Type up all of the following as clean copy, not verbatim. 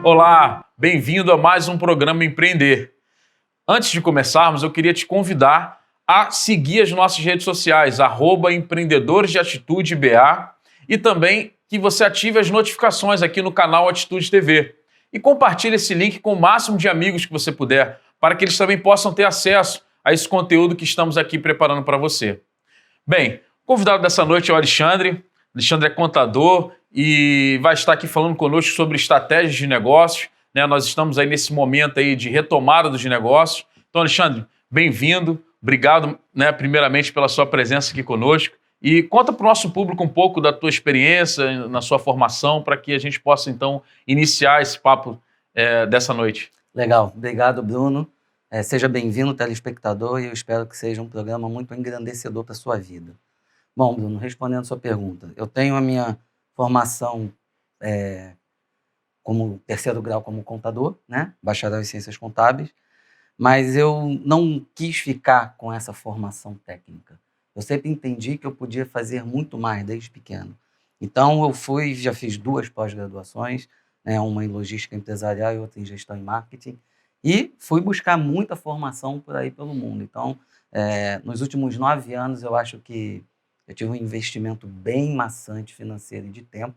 Olá, bem-vindo a mais um programa Empreender. Antes de começarmos, eu queria te convidar a seguir as nossas redes sociais, @empreendedores de Atitude BA, e também que você ative as notificações aqui no canal Atitude TV. E compartilhe esse link com o máximo de amigos que você puder, para que eles também possam ter acesso a esse conteúdo que estamos aqui preparando para você. Bem, o convidado dessa noite é o Alexandre. Alexandre é contador e vai estar aqui falando conosco sobre estratégias de negócios, né? Nós estamos aí nesse momento aí de retomada dos negócios. Então, Alexandre, bem-vindo. Obrigado, né, primeiramente pela sua presença aqui conosco. E conta para o nosso público um pouco da tua experiência na sua formação, para que a gente possa, então, iniciar esse papo dessa noite. Legal, obrigado, Bruno. Seja bem-vindo, telespectador, e eu espero que seja um programa muito engrandecedor para a sua vida. Bom, Bruno, respondendo a sua pergunta, eu tenho a minha formação como terceiro grau como contador, né? Bacharel em Ciências Contábeis, mas eu não quis ficar com essa formação técnica. Eu sempre entendi que eu podia fazer muito mais desde pequeno. Então, já fiz 2 pós-graduações, né? Uma em logística empresarial e outra em gestão e marketing, e fui buscar muita formação por aí pelo mundo. Então, nos últimos 9 anos, eu acho que eu tive um investimento bem maçante financeiro e de tempo,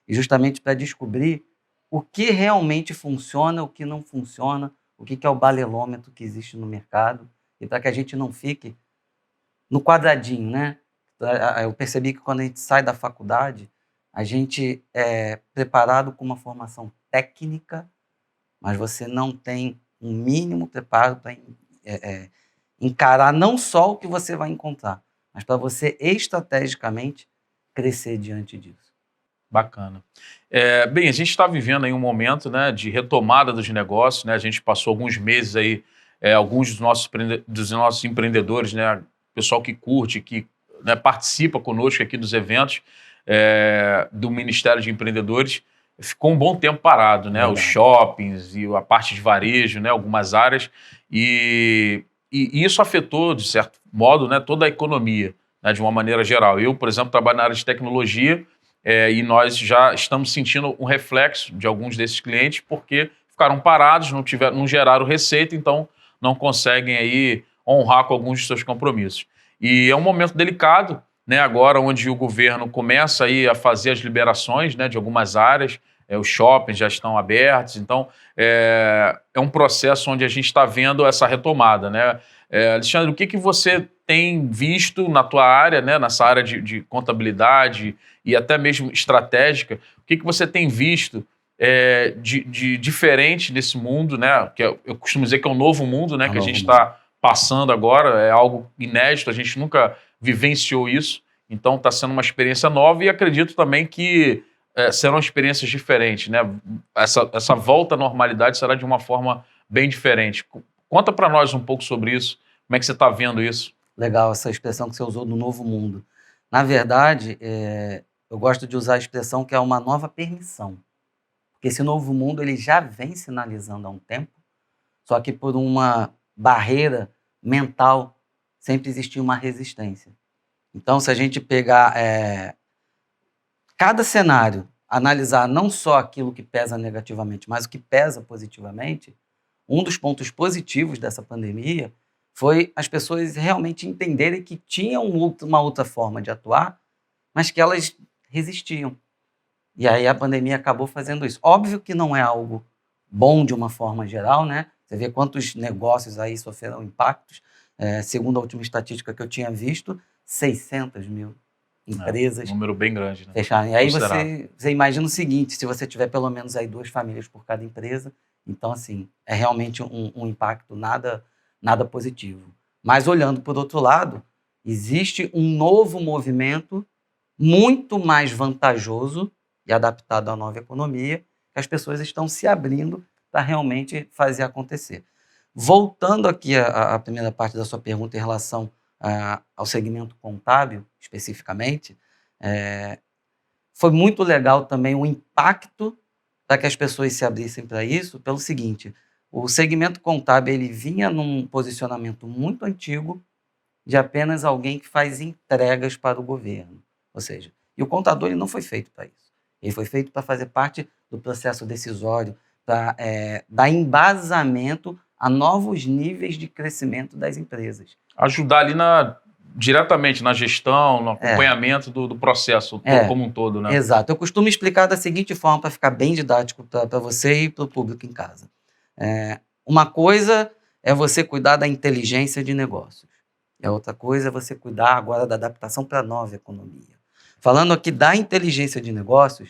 e justamente para descobrir o que realmente funciona, o que não funciona, o que é o balelômetro que existe no mercado, e para que a gente não fique no quadradinho, né? Eu percebi que quando a gente sai da faculdade, a gente é preparado com uma formação técnica, mas você não tem um mínimo preparo para encarar não só o que você vai encontrar, mas para você estrategicamente crescer diante disso. Bacana. Bem, a gente está vivendo aí um momento, né, de retomada dos negócios, né? A gente passou alguns meses aí, alguns dos nossos empreendedores, né, pessoal que curte, que, né, participa conosco aqui dos eventos do Ministério de Empreendedores, ficou um bom tempo parado, né? Os shoppings e a parte de varejo, né, algumas áreas, e isso afetou, de certo modo, né, toda a economia, né, de uma maneira geral. Eu, por exemplo, trabalho na área de tecnologia, e nós já estamos sentindo um reflexo de alguns desses clientes porque ficaram parados, não geraram receita, então não conseguem aí honrar com alguns de seus compromissos. E é um momento delicado, né, agora onde o governo começa aí a fazer as liberações, né, de algumas áreas, os shoppings já estão abertos, então é um processo onde a gente está vendo essa retomada, né? Alexandre, o que você tem visto na tua área, né, nessa área de contabilidade e até mesmo estratégica, o que você tem visto de diferente nesse mundo, né? Que eu costumo dizer que é um novo mundo, né? Que a gente está passando agora, é algo inédito, a gente nunca vivenciou isso, então está sendo uma experiência nova e acredito também que serão experiências diferentes, né? Essa volta à normalidade será de uma forma bem diferente. Conta para nós um pouco sobre isso, como é que você está vendo isso? Legal essa expressão que você usou do novo mundo. Na verdade, eu gosto de usar a expressão que é uma nova permissão, porque esse novo mundo ele já vem sinalizando há um tempo, só que por uma barreira mental sempre existiu uma resistência. Então, se a gente pegar cada cenário, analisar não só aquilo que pesa negativamente, mas o que pesa positivamente, um dos pontos positivos dessa pandemia foi as pessoas realmente entenderem que tinham uma outra forma de atuar, mas que elas resistiam. E aí a pandemia acabou fazendo isso. Óbvio que não é algo bom de uma forma geral, né? Você vê quantos negócios aí sofreram impactos. Segundo a última estatística que eu tinha visto, 600 mil empresas. Um número bem grande, né? Fecharam. E aí você imagina o seguinte, se você tiver pelo menos aí 2 famílias por cada empresa, então assim, é realmente um impacto nada positivo. Mas olhando por outro lado, existe um novo movimento muito mais vantajoso e adaptado à nova economia, que as pessoas estão se abrindo para realmente fazer acontecer. Voltando aqui à primeira parte da sua pergunta em relação ao segmento contábil, especificamente, foi muito legal também o impacto para que as pessoas se abrissem para isso, pelo seguinte, o segmento contábil ele vinha num posicionamento muito antigo de apenas alguém que faz entregas para o governo. Ou seja, e o contador ele não foi feito para isso. Ele foi feito para fazer parte do processo decisório, para dar embasamento a novos níveis de crescimento das empresas. Ajudar ali diretamente na gestão, no acompanhamento do processo como um todo, né? Exato. Eu costumo explicar da seguinte forma, para ficar bem didático para você e para o público em casa. Uma coisa é você cuidar da inteligência de negócios. E a outra coisa é você cuidar agora da adaptação para a nova economia. Falando aqui da inteligência de negócios,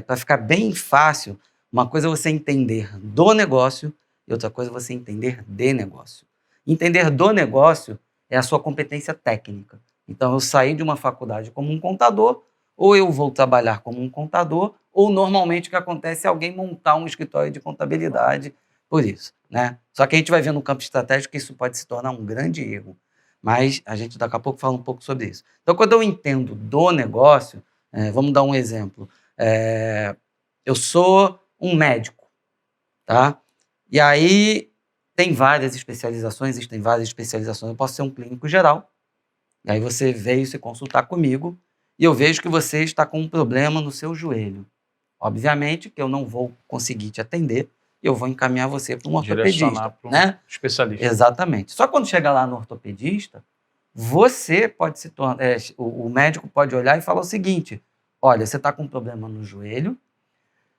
para ficar bem fácil, uma coisa é você entender do negócio e outra coisa é você entender de negócio. Entender do negócio é a sua competência técnica. Então, eu saí de uma faculdade como um contador, ou eu vou trabalhar como um contador, ou normalmente o que acontece é alguém montar um escritório de contabilidade por isso, né? Só que a gente vai ver no campo estratégico que isso pode se tornar um grande erro. Mas a gente daqui a pouco fala um pouco sobre isso. Então, quando eu entendo do negócio, vamos dar um exemplo. Eu sou um médico, tá? E aí tem várias especializações, existem várias especializações. Eu posso ser um clínico geral, e aí você veio se consultar comigo, e eu vejo que você está com um problema no seu joelho. Obviamente que eu não vou conseguir te atender, e eu vou encaminhar você para um ortopedista, né? Especialista. Exatamente. Só quando chegar lá no ortopedista, você pode se tornar... o médico pode olhar e falar o seguinte: olha, você está com um problema no joelho,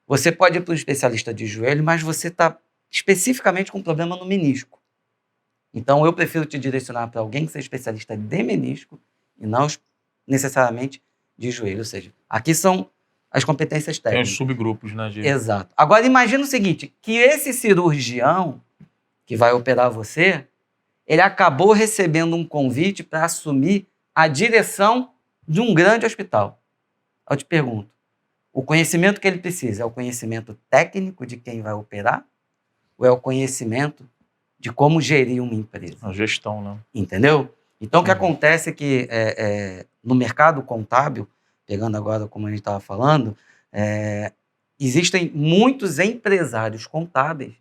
você pode ir para um especialista de joelho, mas você está especificamente com um problema no menisco. Então, eu prefiro te direcionar para alguém que seja especialista de menisco e não necessariamente de joelho. Ou seja, aqui são as competências técnicas. Tem os subgrupos, né? Exato. Agora, imagina o seguinte, que esse cirurgião que vai operar você, ele acabou recebendo um convite para assumir a direção de um grande hospital. Eu te pergunto, o conhecimento que ele precisa é o conhecimento técnico de quem vai operar ou é o conhecimento de como gerir uma empresa? A gestão, né? Entendeu? Então, o que acontece é que no mercado contábil, pegando agora como a gente estava falando, existem muitos empresários contábeis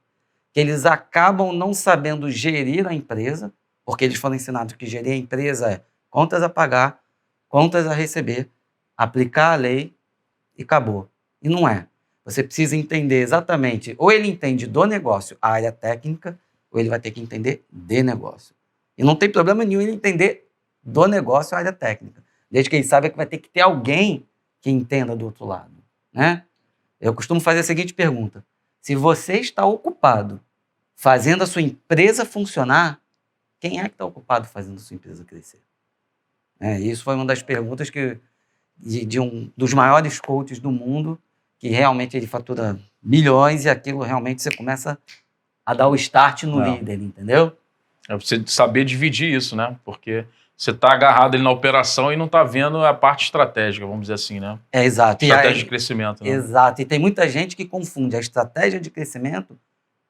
que eles acabam não sabendo gerir a empresa, porque eles foram ensinados que gerir a empresa é contas a pagar, contas a receber, aplicar a lei e acabou. E não é. Você precisa entender exatamente, ou ele entende do negócio a área técnica, ou ele vai ter que entender de negócio. E não tem problema nenhum ele entender do negócio a área técnica, desde que ele saiba que vai ter que ter alguém que entenda do outro lado, né? Eu costumo fazer a seguinte pergunta: se você está ocupado fazendo a sua empresa funcionar, quem é que está ocupado fazendo a sua empresa crescer? Isso foi uma das perguntas de um dos maiores coaches do mundo, que realmente ele fatura milhões e aquilo realmente você começa a dar o start no líder, entendeu? É você saber dividir isso, né? Porque você está agarrado ali na operação e não está vendo a parte estratégica, vamos dizer assim, né? Exato. Estratégia de crescimento, né? Exato. E tem muita gente que confunde a estratégia de crescimento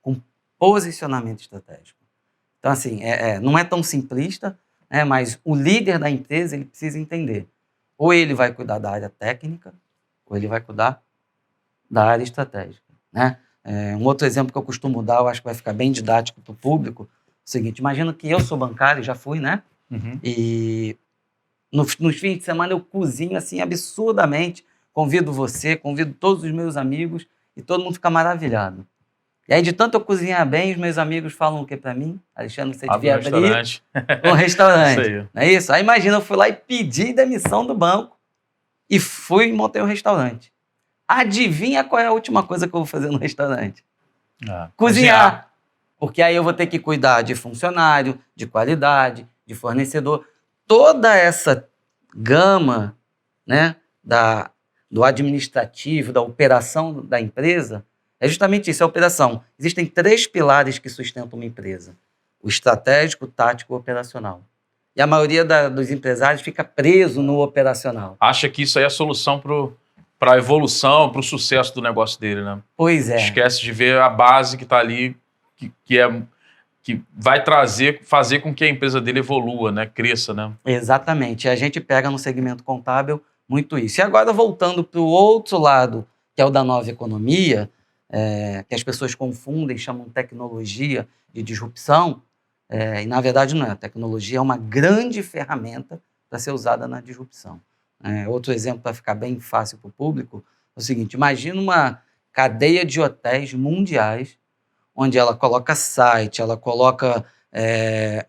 com posicionamento estratégico. Então, assim, não é tão simplista, né? Mas o líder da empresa ele precisa entender. Ou ele vai cuidar da área técnica, ou ele vai cuidar da área estratégica, né? Um outro exemplo que eu costumo dar, eu acho que vai ficar bem didático para o público, é o seguinte: imagina que eu sou bancário, já fui, né? E nos fins de semana eu cozinho assim absurdamente, convido você, convido todos os meus amigos e todo mundo fica maravilhado. E aí de tanto eu cozinhar bem, os meus amigos falam o que para mim? Alexandre, você devia abrir um restaurante. Isso aí. Não é isso? Aí imagina, eu fui lá e pedi demissão do banco e fui e montei um restaurante. Adivinha qual é a última coisa que eu vou fazer no restaurante? Cozinhar. Porque aí eu vou ter que cuidar de funcionário, de qualidade, de fornecedor. Toda essa gama, né, do administrativo, da operação da empresa, é justamente isso, a operação. Existem 3 pilares que sustentam uma empresa: o estratégico, o tático e o operacional. E a maioria dos empresários fica preso no operacional. Acha que isso aí é a solução para a evolução, para o sucesso do negócio dele, né? Pois é. Esquece de ver a base que está ali, que vai fazer com que a empresa dele evolua, né? Cresça, né? Exatamente. A gente pega no segmento contábil muito isso. E agora, voltando para o outro lado, que é o da nova economia, que as pessoas confundem, chamam de tecnologia de disrupção, e na verdade não é. A tecnologia é uma grande ferramenta para ser usada na disrupção. Outro exemplo, para ficar bem fácil para o público, é o seguinte: imagina uma cadeia de hotéis mundiais, onde ela coloca site, ela coloca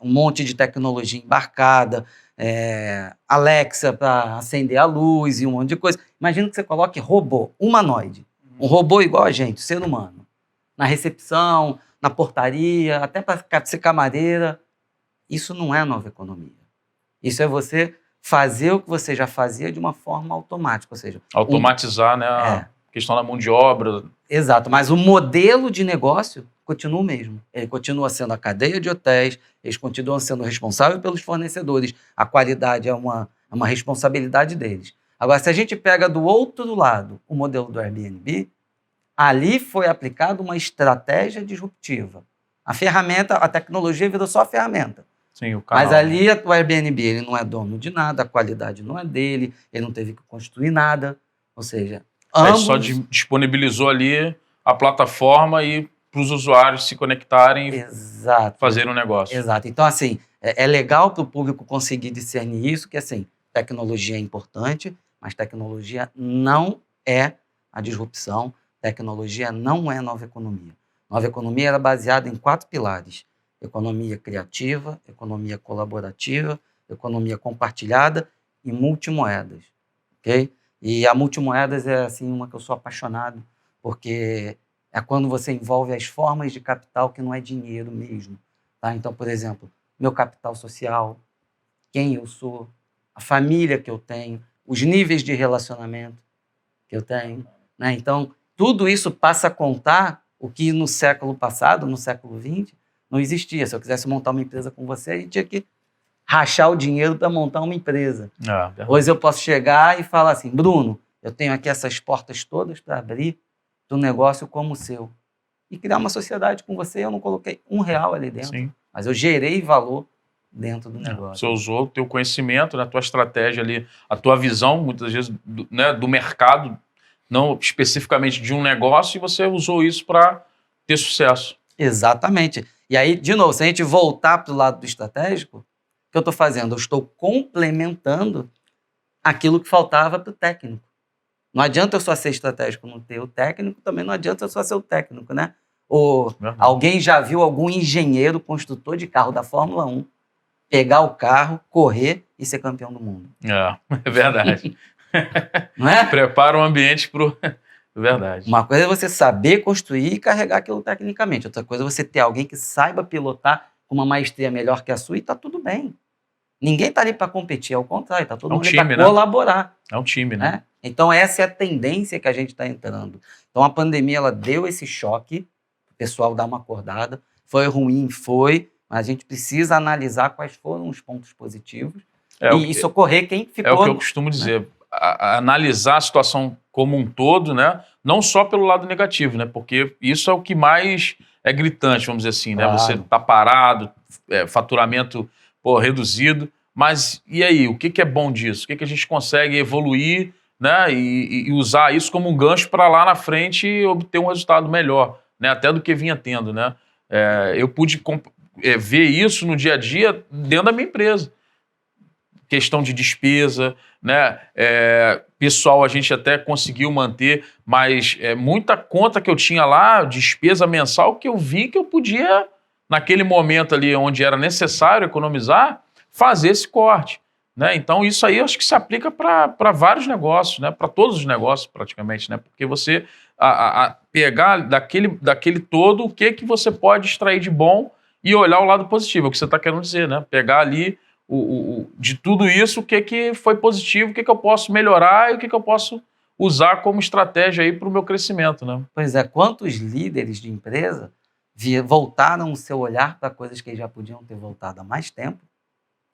um monte de tecnologia embarcada, Alexa para acender a luz e um monte de coisa. Imagina que você coloque robô, humanoide, um robô igual a gente, ser humano, na recepção, na portaria, até para ser camareira. Isso não é nova economia. Isso é você fazer o que você já fazia de uma forma automática, ou seja... Automatizar, né, a questão da mão de obra. Exato, mas o modelo de negócio continua o mesmo. Ele continua sendo a cadeia de hotéis, eles continuam sendo responsáveis pelos fornecedores, a qualidade é uma responsabilidade deles. Agora, se a gente pega do outro lado o modelo do Airbnb, ali foi aplicada uma estratégia disruptiva. A ferramenta, a tecnologia virou só a ferramenta. Sim, o canal, mas ali o Airbnb ele não é dono de nada, a qualidade não é dele, ele não teve que construir nada. Ou seja, ambos... Só disponibilizou ali a plataforma e para os usuários se conectarem e fazerem um negócio. Exato. Então, assim, é legal para o público conseguir discernir isso, que assim, tecnologia é importante, mas tecnologia não é a disrupção, tecnologia não é nova economia. Nova economia era baseada em 4 pilares: economia criativa, economia colaborativa, economia compartilhada e multimoedas, ok? E a multimoedas é assim uma que eu sou apaixonado, porque é quando você envolve as formas de capital que não é dinheiro mesmo, tá? Então, por exemplo, meu capital social, quem eu sou, a família que eu tenho, os níveis de relacionamento que eu tenho, né? Então, tudo isso passa a contar o que no século passado, no século XX, não existia. Se eu quisesse montar uma empresa com você, a gente tinha que rachar o dinheiro para montar uma empresa. Hoje eu posso chegar e falar assim: Bruno, eu tenho aqui essas portas todas para abrir do negócio como o seu. E criar uma sociedade com você, eu não coloquei R$1 ali dentro. Sim. Mas eu gerei valor dentro do negócio. Você usou o teu conhecimento, né, a tua estratégia ali, a tua visão, muitas vezes, do mercado, não especificamente de um negócio, e você usou isso para ter sucesso. Exatamente. E aí, de novo, se a gente voltar para o lado do estratégico, o que eu estou fazendo? Eu estou complementando aquilo que faltava para o técnico. Não adianta eu só ser estratégico não ter o técnico, também não adianta eu só ser o técnico, né? Ou alguém já viu algum engenheiro, construtor de carro da Fórmula 1, pegar o carro, correr e ser campeão do mundo? É verdade. Não é? Prepara o ambiente para o... Verdade. Uma coisa é você saber construir e carregar aquilo tecnicamente. Outra coisa é você ter alguém que saiba pilotar com uma maestria melhor que a sua e tá tudo bem. Ninguém tá ali para competir, ao contrário, tá todo mundo ali para colaborar. É um time, né? Então essa é a tendência que a gente está entrando. Então a pandemia ela deu esse choque, o pessoal dá uma acordada. Foi ruim, mas a gente precisa analisar quais foram os pontos positivos e socorrer quem ficou. É o que eu costumo dizer. Analisar a situação como um todo, né? Não só pelo lado negativo, né? Porque isso é o que mais é gritante, vamos dizer assim, né? Você tá parado, faturamento reduzido, mas e aí? O que é bom disso? O que a gente consegue evoluir, né? E usar isso como um gancho para lá na frente obter um resultado melhor, né? Até do que vinha tendo, né? Eu pude ver isso no dia a dia dentro da minha empresa. Questão de despesa, né? Pessoal, a gente até conseguiu manter, mas muita conta que eu tinha lá, despesa mensal, que eu vi que eu podia, naquele momento ali onde era necessário economizar, fazer esse corte, né? Então isso aí eu acho que se aplica para vários negócios, né? Para todos os negócios praticamente, né? Porque você pegar daquele todo o que você pode extrair de bom e olhar o lado positivo, é o que você está querendo dizer, né? Pegar ali de tudo isso, o que foi positivo, o que eu posso melhorar e o que eu posso usar como estratégia aí para o meu crescimento, né? Pois é, quantos líderes de empresa voltaram o seu olhar para coisas que eles já podiam ter voltado há mais tempo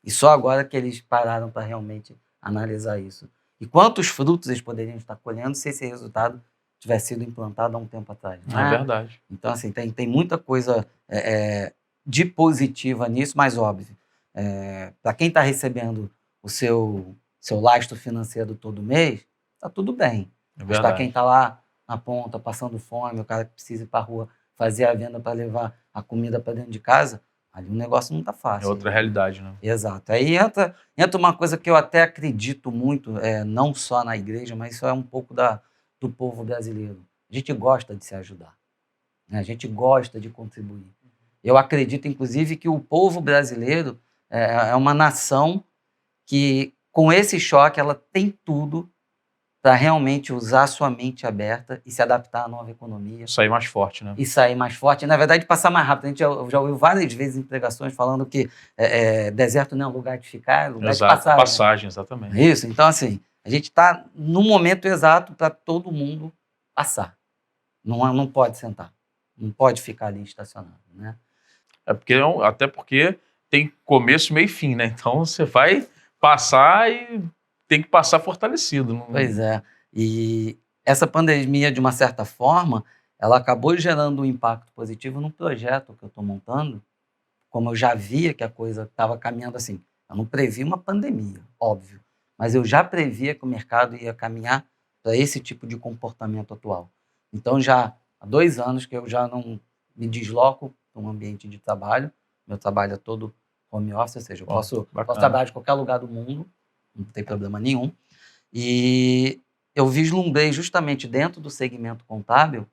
e só agora que eles pararam para realmente analisar isso? E quantos frutos eles poderiam estar colhendo se esse resultado tivesse sido implantado há um tempo atrás? Não é verdade. Então, assim, tem muita coisa de positiva nisso, mas óbvio. Para quem está recebendo o seu lastro financeiro todo mês, está tudo bem. Mas para quem está lá na ponta, passando fome, o cara que precisa ir para a rua fazer a venda para levar a comida para dentro de casa, ali o negócio não está fácil. É outra realidade, né? Exato. Aí entra uma coisa que eu até acredito muito, não só na igreja, mas isso é um pouco do povo brasileiro. A gente gosta de se ajudar, né? A gente gosta de contribuir. Eu acredito, inclusive, que o povo brasileiro é uma nação que, com esse choque, ela tem tudo para realmente usar a sua mente aberta e se adaptar à nova economia. Sair mais forte, né? E sair mais forte. E, na verdade, passar mais rápido. A gente já ouviu várias vezes em pregações falando que deserto não é um lugar de ficar, é lugar de passagem. Passagem, exatamente. Isso. Então, assim, a gente está no momento exato para todo mundo passar. Não pode sentar. Não pode ficar ali estacionado, né? Até porque tem começo, meio e fim, né? Então você vai passar e tem que passar fortalecido. Pois é. E essa pandemia, de uma certa forma, ela acabou gerando um impacto positivo num projeto que eu estou montando, como eu já via que a coisa estava caminhando assim. Eu não previ uma pandemia, óbvio, mas eu já previa que o mercado ia caminhar para esse tipo de comportamento atual. Então, já há 2 anos que eu já não me desloco para um ambiente de trabalho. Meu trabalho é todo home office, ou seja, eu posso trabalhar de qualquer lugar do mundo, não tem problema nenhum. E eu vislumbrei justamente dentro do segmento contábil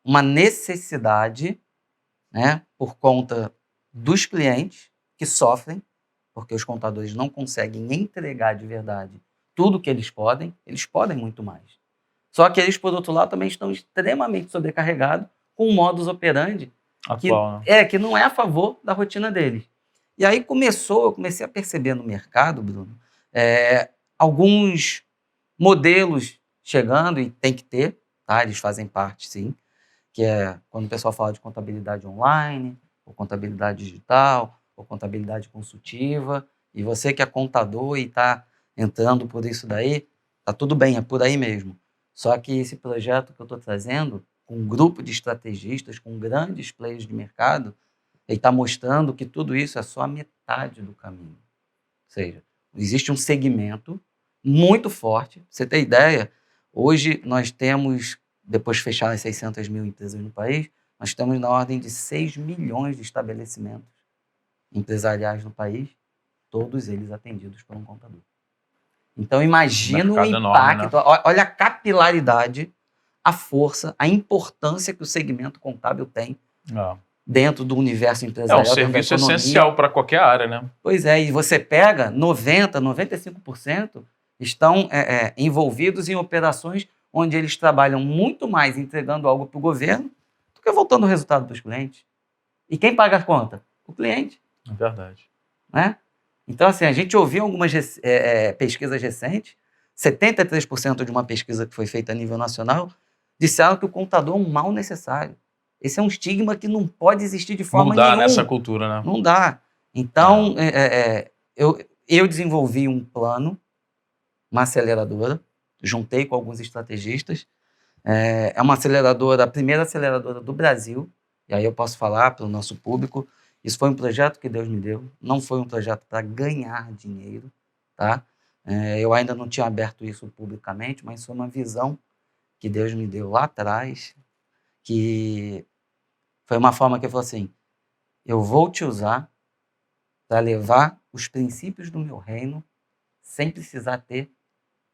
uma necessidade, né, por conta dos clientes que sofrem, porque os contadores não conseguem entregar de verdade tudo que eles podem muito mais. Só que eles, por outro lado, também estão extremamente sobrecarregados com um modus operandi atual, que não é a favor da rotina deles. E aí eu comecei a perceber no mercado, Bruno, alguns modelos chegando, e tem que ter, tá? Eles fazem parte, sim, que é quando o pessoal fala de contabilidade online, ou contabilidade digital, ou contabilidade consultiva, e você que é contador e está entrando por isso daí, tá tudo bem, é por aí mesmo. Só que esse projeto que eu estou trazendo, com um grupo de estrategistas, com grandes players de mercado, ele está mostrando que tudo isso é só a metade do caminho. Ou seja, existe um segmento muito forte. Pra você ter ideia, hoje nós temos, depois de fechar as 600 mil empresas no país, nós estamos na ordem de 6 milhões de estabelecimentos empresariais no país, todos eles atendidos por um contador. Então, imagina o impacto, enorme, né? Olha a capilaridade, a força, a importância que o segmento contábil tem dentro do universo empresarial. É um serviço essencial para qualquer área, né? Pois é, e você pega 90%, 95% estão envolvidos em operações onde eles trabalham muito mais entregando algo para o governo do que voltando o resultado para os clientes. E quem paga a conta? O cliente. É verdade. Né? Então, assim, a gente ouviu algumas pesquisas recentes, 73% de uma pesquisa que foi feita a nível nacional, disseram que o contador é um mal necessário. Esse é um estigma que não pode existir de forma nenhuma. Não dá nessa cultura, né? Não dá. Então, eu desenvolvi um plano, uma aceleradora, juntei com alguns estrategistas. É uma aceleradora, a primeira aceleradora do Brasil, e aí eu posso falar para o nosso público, isso foi um projeto que Deus me deu, não foi um projeto para ganhar dinheiro, tá? Eu ainda não tinha aberto isso publicamente, mas foi uma visão que Deus me deu lá atrás, que foi uma forma que ele falou assim, eu vou te usar para levar os princípios do meu reino sem precisar ter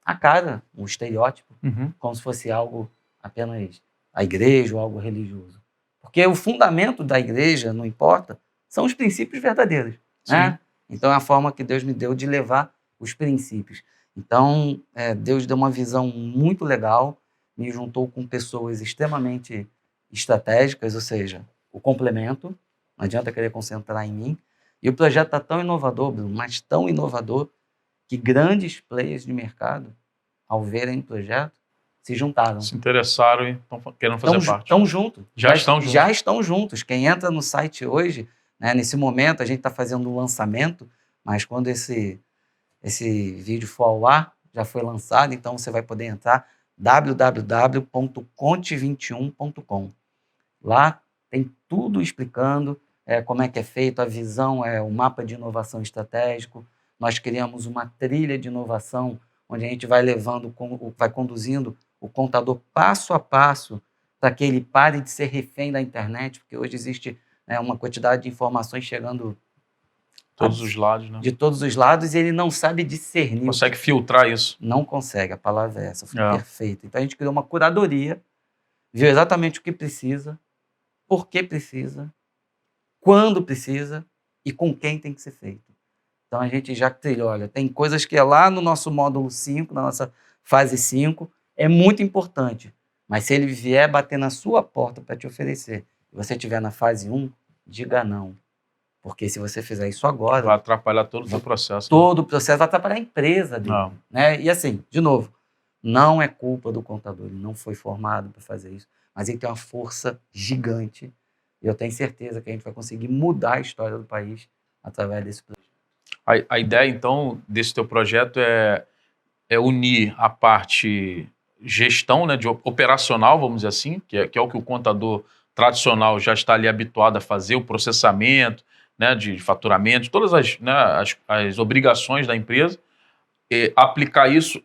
a cara, um estereótipo, como se fosse algo apenas a igreja ou algo religioso. Porque o fundamento da igreja, não importa, são os princípios verdadeiros. Né? Então é a forma que Deus me deu de levar os princípios. Então, Deus deu uma visão muito legal, me juntou com pessoas extremamente estratégicas, ou seja, o complemento, não adianta querer concentrar em mim. E o projeto está tão inovador, Bruno, mas tão inovador, que grandes players de mercado, ao verem o projeto, se juntaram. Se interessaram e estão querendo fazer parte. Estão juntos. Já estão juntos. Já estão juntos. Quem entra no site hoje, né, nesse momento, a gente está fazendo um lançamento, mas quando esse vídeo for ao ar, já foi lançado, então você vai poder entrar www.conte21.com. Lá tem tudo explicando como é que é feito, a visão, o mapa de inovação estratégico. Nós criamos uma trilha de inovação onde a gente vai vai conduzindo o contador passo a passo para que ele pare de ser refém da internet, porque hoje existe uma quantidade de informações chegando Todos os lados, né? De todos os lados, e ele não sabe discernir. Consegue filtrar isso. Não consegue, a palavra é essa, foi É. perfeita. Então a gente criou uma curadoria, viu exatamente o que precisa, por que precisa, quando precisa e com quem tem que ser feito. Então a gente já trilhou, olha, tem coisas que é lá no nosso módulo 5, na nossa fase 5, é muito importante. Mas se ele vier bater na sua porta para te oferecer, e você estiver na fase 1, diga não. Porque se você fizer isso agora... Vai atrapalhar todo o seu processo. Todo o processo vai atrapalhar a empresa dele. Não. Né? E assim, de novo, não é culpa do contador, ele não foi formado para fazer isso, mas ele tem uma força gigante. E eu tenho certeza que a gente vai conseguir mudar a história do país através desse projeto. A ideia, então, desse teu projeto é unir a parte gestão, né, de operacional, vamos dizer assim, que é o que o contador tradicional já está ali habituado a fazer, o processamento, né, de faturamento, todas as obrigações da empresa, e aplicar isso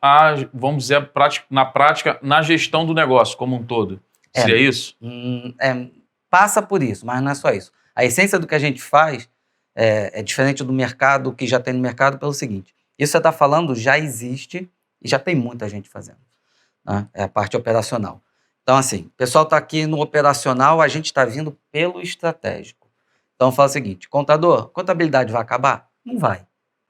vamos dizer, na prática, na gestão do negócio como um todo. Seria isso? Passa por isso, mas não é só isso. A essência do que a gente faz é diferente do mercado, que já tem no mercado, pelo seguinte: isso que você está falando já existe e já tem muita gente fazendo. Né? É a parte operacional. Então, assim, o pessoal está aqui no operacional, a gente está vindo pelo estratégico. Então, fala o seguinte: contador, contabilidade vai acabar? Não vai.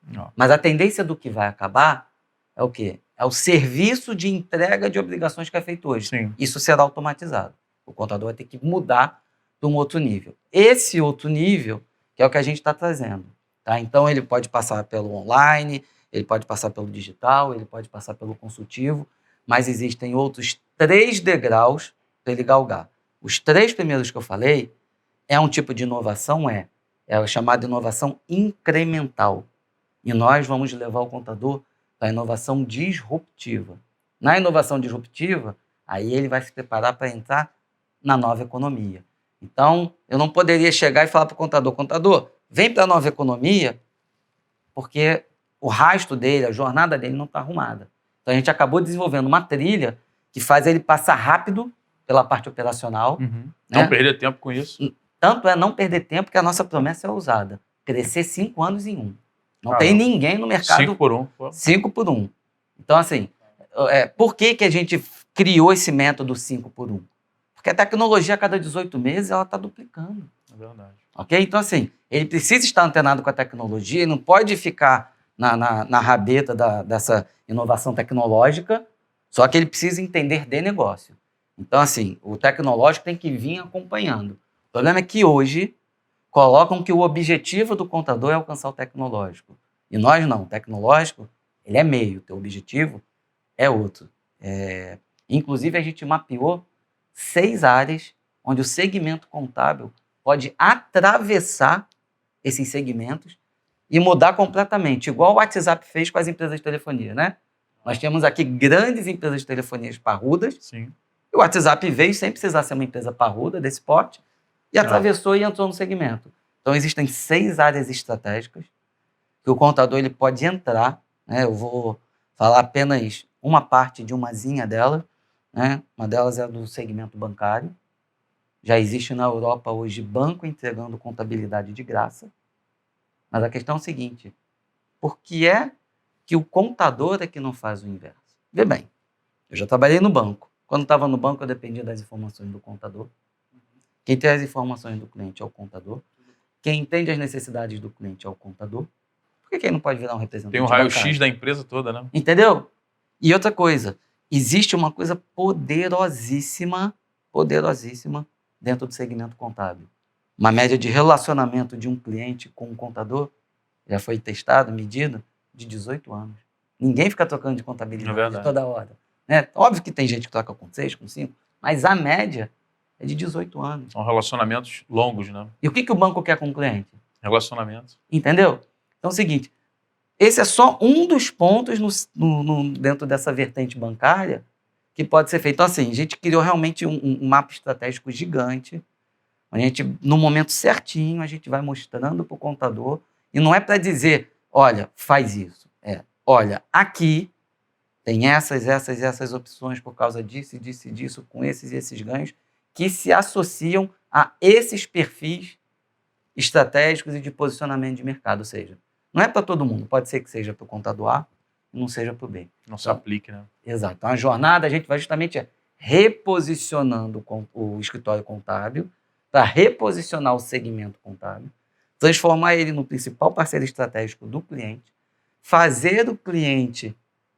Não. Mas a tendência do que vai acabar é o quê? É o serviço de entrega de obrigações que é feito hoje. Sim. Isso será automatizado. O contador vai ter que mudar para um outro nível. Esse outro nível que é o que a gente está trazendo. Tá? Então, ele pode passar pelo online, ele pode passar pelo digital, ele pode passar pelo consultivo, mas existem outros 3 degraus para ele galgar. Os 3 primeiros que eu falei é um tipo de inovação, é a chamada inovação incremental. E nós vamos levar o contador para a inovação disruptiva. Na inovação disruptiva, aí ele vai se preparar para entrar na nova economia. Então, eu não poderia chegar e falar para o contador: contador, vem para a nova economia, porque o rastro dele, a jornada dele não está arrumada. Então, a gente acabou desenvolvendo uma trilha que faz ele passar rápido pela parte operacional. Uhum. Né? Não perder tempo com isso. Tanto é não perder tempo que a nossa promessa é ousada: crescer 5 anos em 1. Não tem ninguém no mercado... 5 por 1. 5 por 1. Então, assim, por que a gente criou esse método 5 por 1? Porque a tecnologia, a cada 18 meses, ela está duplicando. É verdade. Ok? Então, assim, ele precisa estar antenado com a tecnologia, ele não pode ficar na rabeta dessa inovação tecnológica, só que ele precisa entender de negócio. Então, assim, o tecnológico tem que vir acompanhando. O problema é que hoje colocam que o objetivo do contador é alcançar o tecnológico. E nós não. O tecnológico, ele é meio, o teu objetivo é outro. Inclusive, a gente mapeou 6 áreas onde o segmento contábil pode atravessar esses segmentos e mudar completamente, igual o WhatsApp fez com as empresas de telefonia, né? Nós temos aqui grandes empresas de telefonia parrudas. Sim. E o WhatsApp veio sem precisar ser uma empresa parruda desse porte e atravessou e entrou no segmento. Então, existem 6 áreas estratégicas que o contador ele pode entrar, né? Eu vou falar apenas uma parte de umazinha delas, né? Uma delas é do segmento bancário. Já existe na Europa hoje banco entregando contabilidade de graça. Mas a questão é o seguinte: por que é que o contador é que não faz o inverso? Vê bem, eu já trabalhei no banco. Quando estava no banco, eu dependia das informações do contador. Quem tem as informações do cliente é o contador. Quem entende as necessidades do cliente é o contador. Por que quem não pode virar um representante Tem um raio-x da empresa toda, né? Entendeu? E outra coisa, existe uma coisa poderosíssima dentro do segmento contábil. Uma média de relacionamento de um cliente com um contador já foi testado, medido, de 18 anos. Ninguém fica trocando de contabilidade toda hora. Né? Óbvio que tem gente que troca com 6, com 5, mas a média é de 18 anos. São relacionamentos longos, né? E o que o banco quer com o cliente? Relacionamentos. Entendeu? Então é o seguinte, esse é só um dos pontos dentro dessa vertente bancária que pode ser feito. Então, assim, a gente criou realmente um mapa estratégico gigante. A gente, no momento certinho, a gente vai mostrando para o contador. E não é para dizer, olha, faz isso. Olha, aqui tem essas opções por causa disso, com esses e esses ganhos, que se associam a esses perfis estratégicos e de posicionamento de mercado. Ou seja, não é para todo mundo. Pode ser que seja para o contador A e não seja para o B. Não se aplique, né? Exato. Então, a jornada a gente vai justamente reposicionando o escritório contábil para reposicionar o segmento contábil, transformar ele no principal parceiro estratégico do cliente, fazer o cliente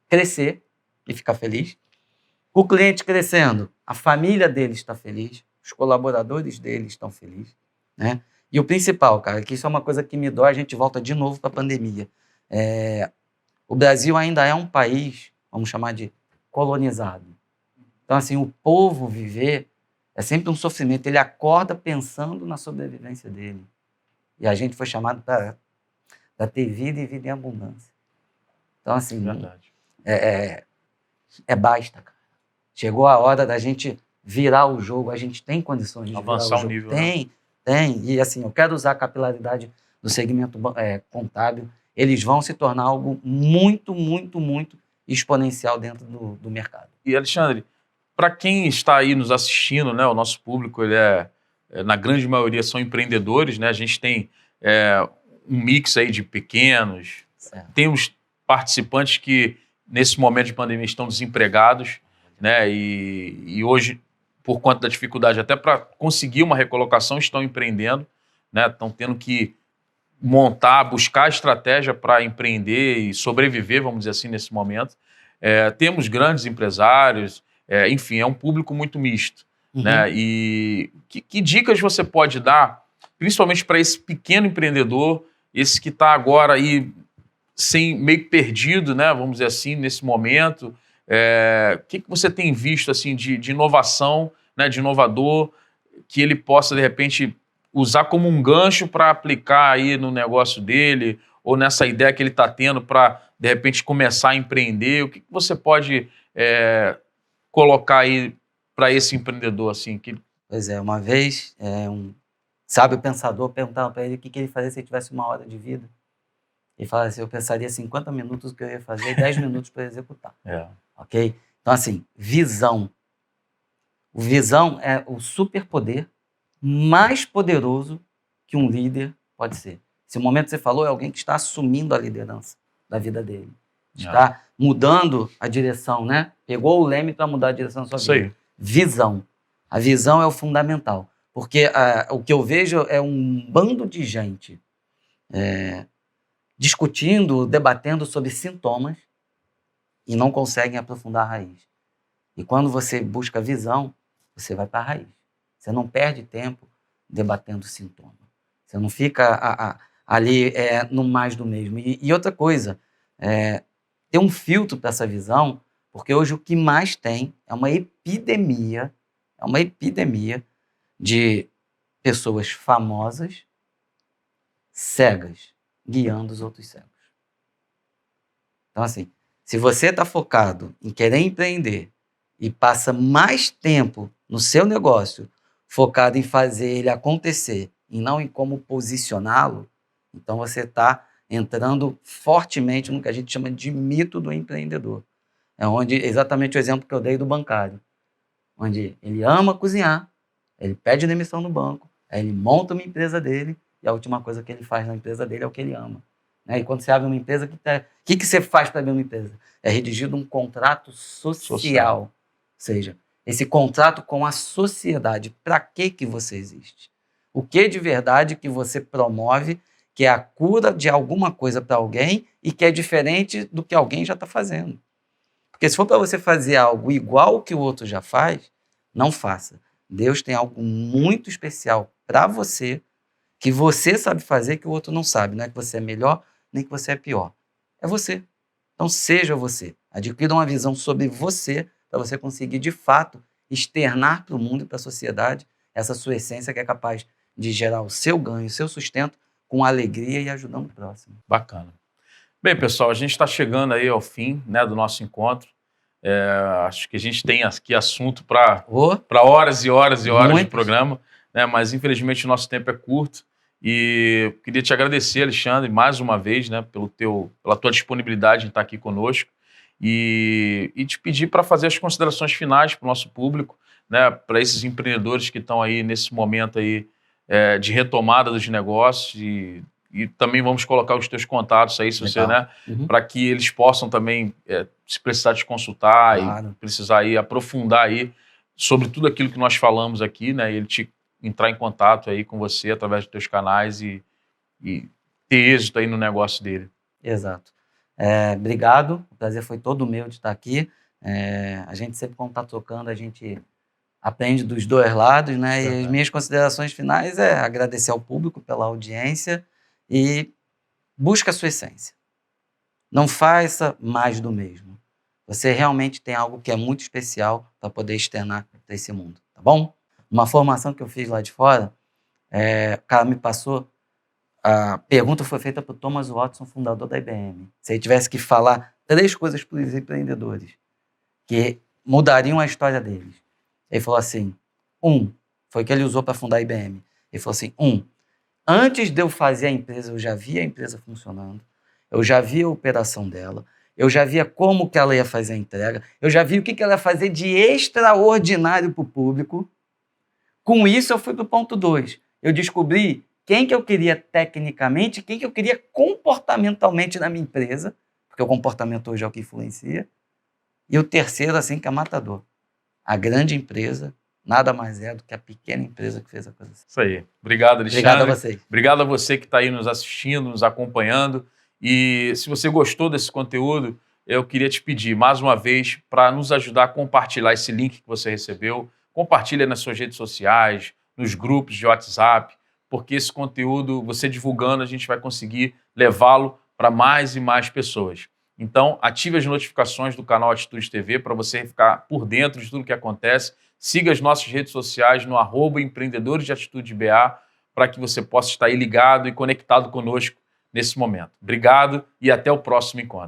crescer e ficar feliz. O cliente crescendo, a família dele está feliz, os colaboradores dele estão felizes, né? E o principal, cara, que isso é uma coisa que me dói, a gente volta de novo para a pandemia. O Brasil ainda é um país, vamos chamar de colonizado. Então, assim, o povo viver é sempre um sofrimento. Ele acorda pensando na sobrevivência dele. E a gente foi chamado para ter vida e vida em abundância. Então, assim, Verdade. basta, cara. Chegou a hora da gente virar o jogo. A gente tem condições de Avançar virar o o jogo. nível, Tem. E, assim, eu quero usar a capilaridade do segmento contábil. Eles vão se tornar algo muito, muito, muito exponencial dentro do mercado. E, Alexandre, para quem está aí nos assistindo, né, o nosso público, ele na grande maioria, são empreendedores, né? A gente tem um mix aí de pequenos, Certo. temos participantes que, nesse momento de pandemia, estão desempregados, né? E hoje, por conta da dificuldade, até para conseguir uma recolocação, estão empreendendo, né? Estão tendo que buscar estratégia para empreender e sobreviver, vamos dizer assim, nesse momento. Temos grandes empresários, enfim, é um público muito misto. Uhum. Né? E que dicas você pode dar, principalmente para esse pequeno empreendedor, esse que está agora aí meio perdido, né? Vamos dizer assim, nesse momento? O que você tem visto assim, de inovação, né? De inovador, que ele possa, de repente, usar como um gancho para aplicar aí no negócio dele, ou nessa ideia que ele está tendo para, de repente, começar a empreender? O que você pode colocar aí para esse empreendedor? Assim, Pois é, uma vez um sábio pensador perguntava para ele o que ele faria se ele tivesse 1 hora de vida. Ele falava assim, eu pensaria 50 minutos o que eu ia fazer e 10 minutos para executar. Ok? Então, assim, visão. O visão é o superpoder mais poderoso que um líder pode ser. Esse momento que você falou é alguém que está assumindo a liderança da vida dele. Está mudando a direção, né? Pegou o leme para mudar a direção da sua vida. Isso aí. Visão. A visão é o fundamental. Porque o que eu vejo é um bando de gente discutindo, debatendo sobre sintomas e não conseguem aprofundar a raiz. E quando você busca visão, você vai para a raiz. Você não perde tempo debatendo sintoma. Você não fica ali no mais do mesmo. E outra coisa, ter um filtro para essa visão, porque hoje o que mais tem é uma epidemia de pessoas famosas, cegas, guiando os outros cegos. Então, assim, se você está focado em querer empreender e passa mais tempo no seu negócio focado em fazer ele acontecer e não em como posicioná-lo, então você está entrando fortemente no que a gente chama de mito do empreendedor. É onde, exatamente o exemplo que eu dei do bancário, onde ele ama cozinhar, ele pede demissão no banco, aí ele monta uma empresa dele e a última coisa que ele faz na empresa dele é o que ele ama. E quando você abre uma empresa, o que você faz para abrir uma empresa? É redigido um contrato social. Ou seja, esse contrato com a sociedade. Para que você existe? O que de verdade que você promove, que é a cura de alguma coisa para alguém e que é diferente do que alguém já está fazendo? Porque se for para você fazer algo igual ao que o outro já faz, não faça. Deus tem algo muito especial para você, que você sabe fazer que o outro não sabe. Não é que você é melhor, nem que você é pior. É você. Então seja você. Adquira uma visão sobre você para você conseguir, de fato, externar para o mundo e para a sociedade essa sua essência que é capaz de gerar o seu ganho, o seu sustento com alegria e ajudando o próximo. Bacana. Bem, pessoal, a gente está chegando aí ao fim, né, do nosso encontro. Acho que a gente tem aqui assunto para horas e horas e horas de programa, né, mas infelizmente o nosso tempo é curto. E queria te agradecer, Alexandre, mais uma vez, né, pela tua disponibilidade em estar aqui conosco e te pedir para fazer as considerações finais para o nosso público, né, para esses empreendedores que estão aí nesse momento aí de retomada dos negócios e também vamos colocar os teus contatos aí, se você, né, para que eles possam também, se precisar te consultar e precisar aí aprofundar aí sobre tudo aquilo que nós falamos aqui, né, e ele te entrar em contato aí com você através dos teus canais e ter êxito aí no negócio dele. Exato. Obrigado, o prazer foi todo meu de estar aqui. A gente sempre, quando está tocando, a gente aprende dos dois lados, né? E as minhas considerações finais é agradecer ao público pela audiência e busca a sua essência. Não faça mais do mesmo. Você realmente tem algo que é muito especial para poder externar para esse mundo, tá bom? Uma formação que eu fiz lá de fora, o cara me passou, a pergunta foi feita para o Thomas Watson, fundador da IBM. Se ele tivesse que falar 3 coisas para os empreendedores que mudariam a história deles. Ele falou assim, foi o que ele usou para fundar a IBM. Ele falou assim, antes de eu fazer a empresa, eu já via a empresa funcionando, eu já via a operação dela, eu já via como que ela ia fazer a entrega, eu já vi o que ela ia fazer de extraordinário para o público. Com isso, eu fui para o ponto 2. Eu descobri quem que eu queria tecnicamente, quem que eu queria comportamentalmente na minha empresa, porque o comportamento hoje é o que influencia. E o terceiro, assim, que é matador. A grande empresa nada mais é do que a pequena empresa que fez a coisa assim. Isso aí. Obrigado, Alexandre. Obrigado a vocês. Obrigado a você que está aí nos assistindo, nos acompanhando. E se você gostou desse conteúdo, eu queria te pedir, mais uma vez, para nos ajudar a compartilhar esse link que você recebeu. Compartilha nas suas redes sociais, nos grupos de WhatsApp, porque esse conteúdo, você divulgando, a gente vai conseguir levá-lo para mais e mais pessoas. Então, ative as notificações do canal Atitude TV para você ficar por dentro de tudo que acontece. Siga as nossas redes sociais no @empreendedores de atitude BA para que você possa estar aí ligado e conectado conosco nesse momento. Obrigado e até o próximo encontro.